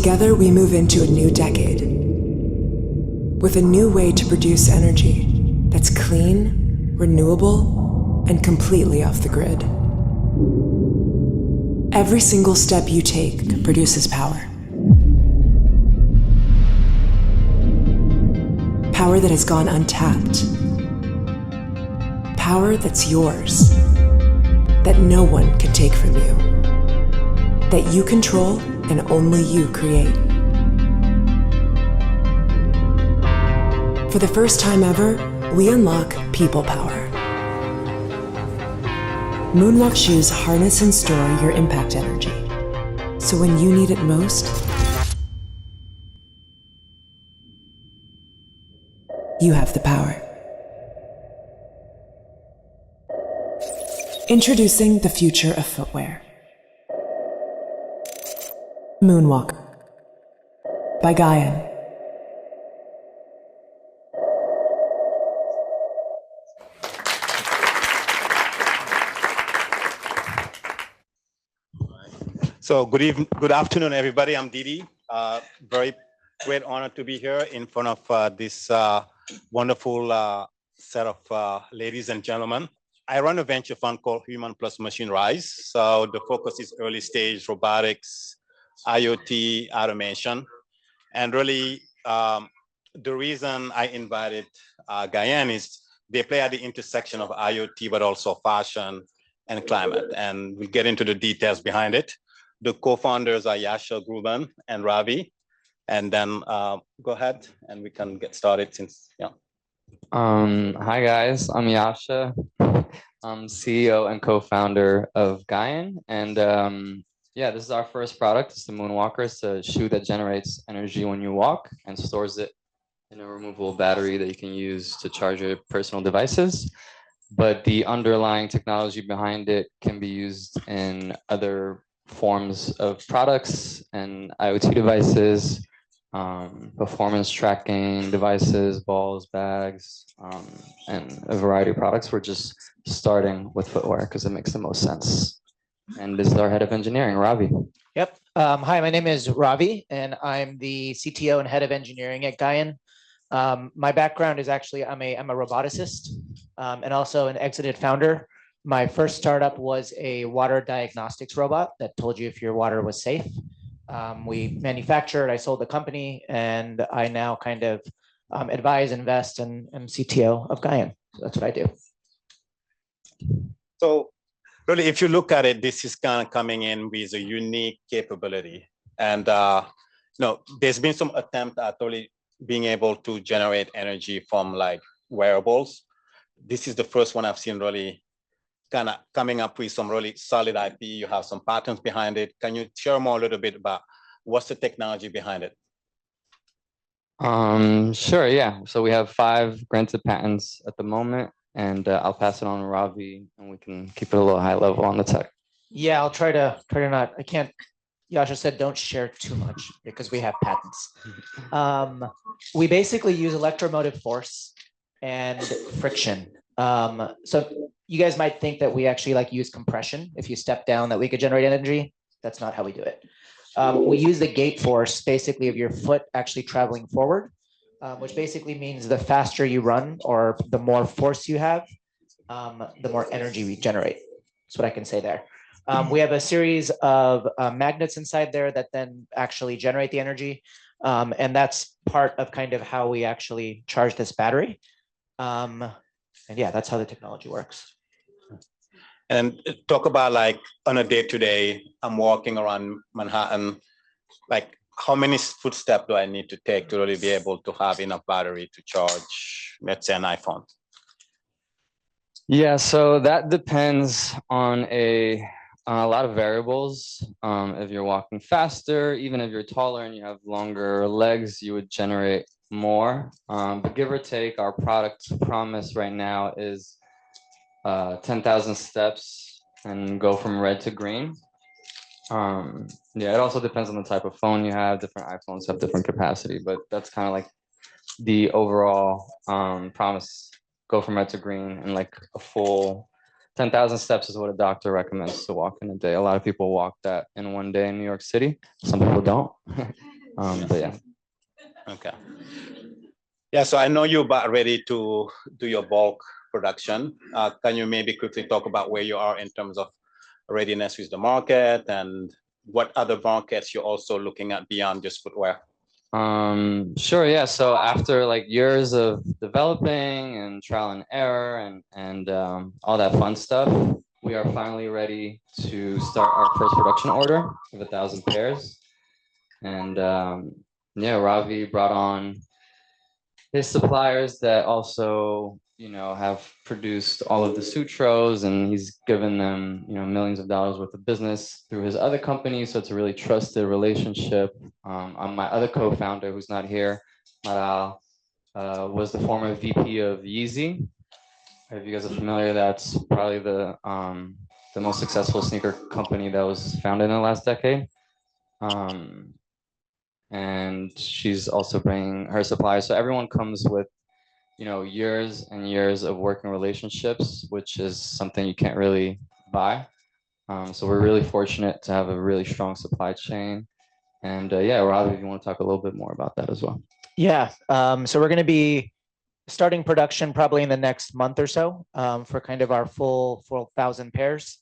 Together, we move into a new decade with a new way to produce energy that's clean, renewable, and completely off the grid. Every single step you take produces power. Power that has gone untapped. Power that's yours, that no one can take from you, that you control and only you create. For the first time ever, we unlock people power. Moonwalk shoes harness and store your impact energy, so when you need it most, you have the power. Introducing the future of footwear. Moonwalker by Gaian. So good afternoon, everybody. I'm Didi. Very great honor to be here in front of this wonderful set of ladies and gentlemen. I run a venture fund called Human Plus Machine Rise. So the focus is early stage robotics, IoT, automation. And really, the reason I invited Gaian is they play at the intersection of IoT, but also fashion and climate. And we'll get into the details behind it. The co-founders are Yasha Gruban and Ravi. And then go ahead and we can get started since, yeah. Hi guys, I'm Yasha. I'm CEO and co-founder of Gaian. And yeah, this is our first product. It's the Moonwalker. It's a shoe that generates energy when you walk and stores it in a removable battery that you can use to charge your personal devices. But the underlying technology behind it can be used in other forms of products and IoT devices, performance tracking devices, balls, bags, and a variety of products. We're just starting with footwear because it makes the most sense. And this is our head of engineering, Ravi. Yep. Hi, my name is Ravi, and I'm the CTO and head of engineering at Gaian. My background is actually I'm a roboticist and also an exited founder. My first startup was a water diagnostics robot that told you if your water was safe. We manufactured, I sold the company, and I now kind of advise, invest, and am CTO of Gaian. So that's what I do. So really, if you look at it, this is kind of coming in with a unique capability. And there's been some attempt at really being able to generate energy from like wearables. This is the first one I've seen really kind of coming up with some really solid IP. You have some patents behind it. Can you share more a little bit about what's the technology behind it? Sure, yeah. So we have 5 granted patents at the moment, and I'll pass it on to Ravi, and we can keep it a little high level on the tech. Yeah, I'll try to not. I can't. Yasha said don't share too much because we have patents. We basically use electromotive force and friction. So you guys might think that we actually use compression. If you step down, that we could generate energy. That's not how we do it. We use the gate force basically of your foot actually traveling forward, which basically means the faster you run or the more force you have, the more energy we generate. That's what I can say there. We have a series of magnets inside there that then actually generate the energy. And that's part of kind of how we actually charge this battery. And yeah, that's how the technology works. And talk about like on a day-to-day, I'm walking around Manhattan, like how many footsteps do I need to take to really be able to have enough battery to charge, let's say, an iPhone? Yeah, so that depends on a lot of variables. If you're walking faster, even if you're taller and you have longer legs, you would generate more. But give or take, our product promise right now is 10,000 steps and go from red to green. Yeah, it also depends on the type of phone you have. Different iPhones have different capacity, but that's kind of like the overall promise. Go from red to green, and like a full 10,000 steps is what a doctor recommends to walk in a day. A lot of people walk that in one day in New York City. Some people don't. But yeah. Okay. Yeah, so I know you're about ready to do your bulk production. Can you maybe quickly talk about where you are in terms of readiness with the market and what other markets you're also looking at beyond just footwear? Sure, yeah. So after like years of developing and trial and error and all that fun stuff, we are finally ready to start our first production order of 1,000 pairs. And yeah, Ravi brought on his suppliers that also, have produced all of the sutros, and he's given them, millions of dollars worth of business through his other companies. So it's a really trusted relationship. My other co-founder, who's not here, Maral, was the former VP of Yeezy. If you guys are familiar, that's probably the most successful sneaker company that was founded in the last decade. And she's also bringing her suppliers. So everyone comes with, years and years of working relationships, which is something you can't really buy. So we're really fortunate to have a really strong supply chain. And yeah, Rob, if you want to talk a little bit more about that as well. Yeah. So we're going to be starting production probably in the next month or so for kind of our full 1,000 pairs.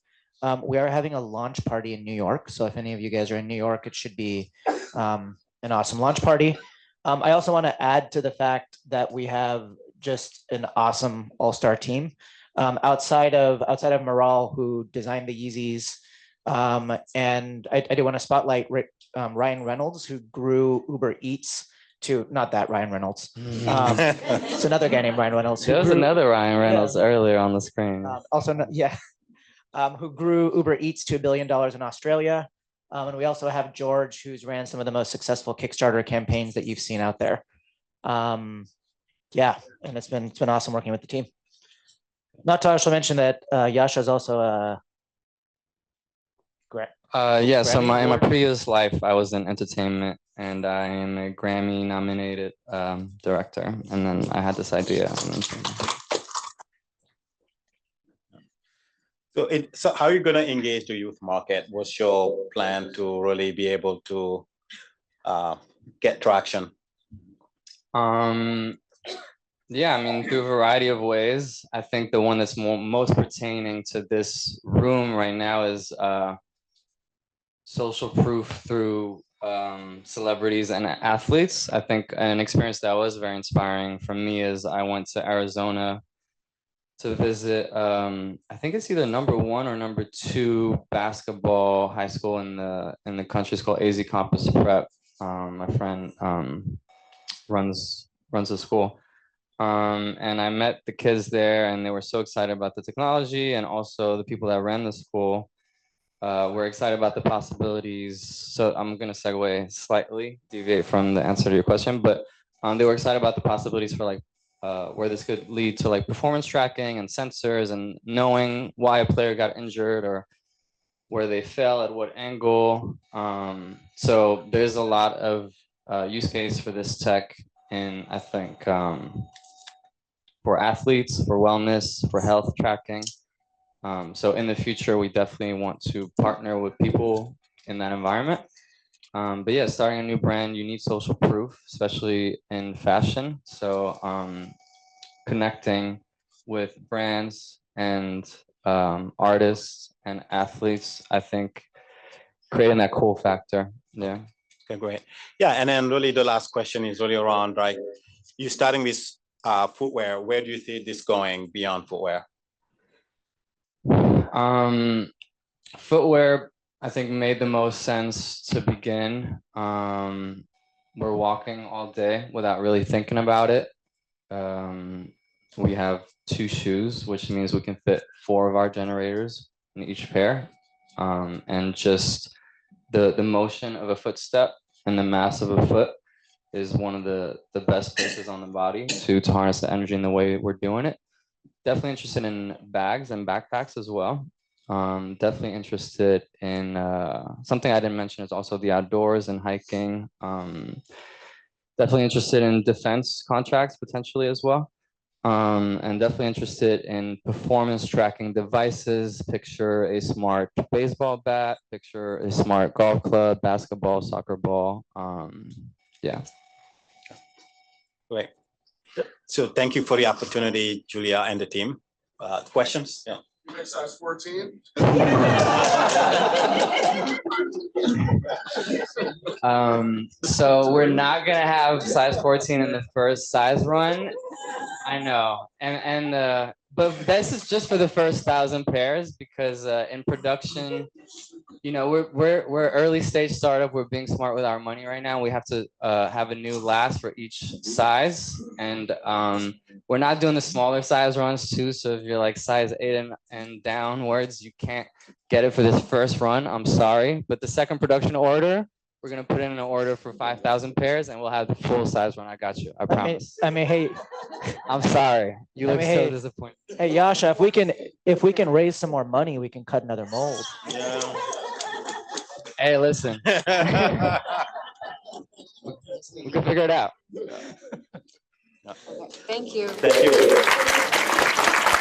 We are having a launch party in New York. So if any of you guys are in New York, it should be an awesome launch party. I also want to add to the fact that we have just an awesome all-star team. Outside of Maral, who designed the Yeezys, and I do want to spotlight Ryan Reynolds, who grew Uber Eats to, not that Ryan Reynolds. It's another guy named Ryan Reynolds. There was another Ryan Reynolds earlier on the screen. Who grew Uber Eats to $1 billion in Australia. And we also have George, who's ran some of the most successful Kickstarter campaigns that you've seen out there. Yeah, and it's been awesome working with the team. Not to also mention that Yasha is also a yeah, so in my previous life, I was in entertainment, and I am a Grammy nominated director. And then I had this idea. So how are you going to engage the youth market? What's your plan to really be able to get traction? Yeah, I mean, through a variety of ways. I think the one that's most pertaining to this room right now is social proof through celebrities and athletes. I think an experience that was very inspiring for me is I went to Arizona to visit, I think it's either #1 or #2 basketball high school in the country. It's called AZ Campus Prep. My friend runs the school. And I met the kids there, and they were so excited about the technology, and also the people that ran the school were excited about the possibilities. So I'm going to segue slightly, deviate from the answer to your question, but they were excited about the possibilities for like where this could lead to like performance tracking and sensors and knowing why a player got injured or where they fell at what angle. So there's a lot of use case for this tech, and I think for athletes, for wellness, for health tracking. So in the future, we definitely want to partner with people in that environment. But yeah, starting a new brand, you need social proof, especially in fashion. So connecting with brands and artists and athletes, I think creating that cool factor. Yeah. Okay, great. Yeah, and then really the last question is really around, right? You starting with footwear. Where do you see this going beyond footwear? Footwear, I think, made the most sense to begin. We're walking all day without really thinking about it. We have 2 shoes, which means we can fit 4 of our generators in each pair. And just the motion of a footstep and the mass of a foot is one of the best places on the body to harness the energy in the way we're doing it. Definitely interested in bags and backpacks as well. Definitely interested in something I didn't mention is also the outdoors and hiking. Definitely interested in defense contracts potentially as well. and definitely interested in performance tracking devices. Picture a smart baseball bat, picture a smart golf club, basketball, soccer ball. Yeah. Great. So thank you for the opportunity, Julia and the team. Questions? Yeah. Size 14. So we're not gonna have size 14 in the first size run. I know, but this is just for the first 1,000 pairs because in production, we're early stage startup. We're being smart with our money right now. We have to have a new last for each size, and we're not doing the smaller size runs too. So if you're like size 8 and downwards, you can't get it for this first run. I'm sorry, but the second production order, we're gonna put in an order for 5,000 pairs, and we'll have the full size run. I got you. I promise. Hey, I'm sorry. You look so hey, disappointed. hey, Yasha, if we can raise some more money, we can cut another mold. Yeah. Hey, listen. We can figure it out. Thank you. Thank you.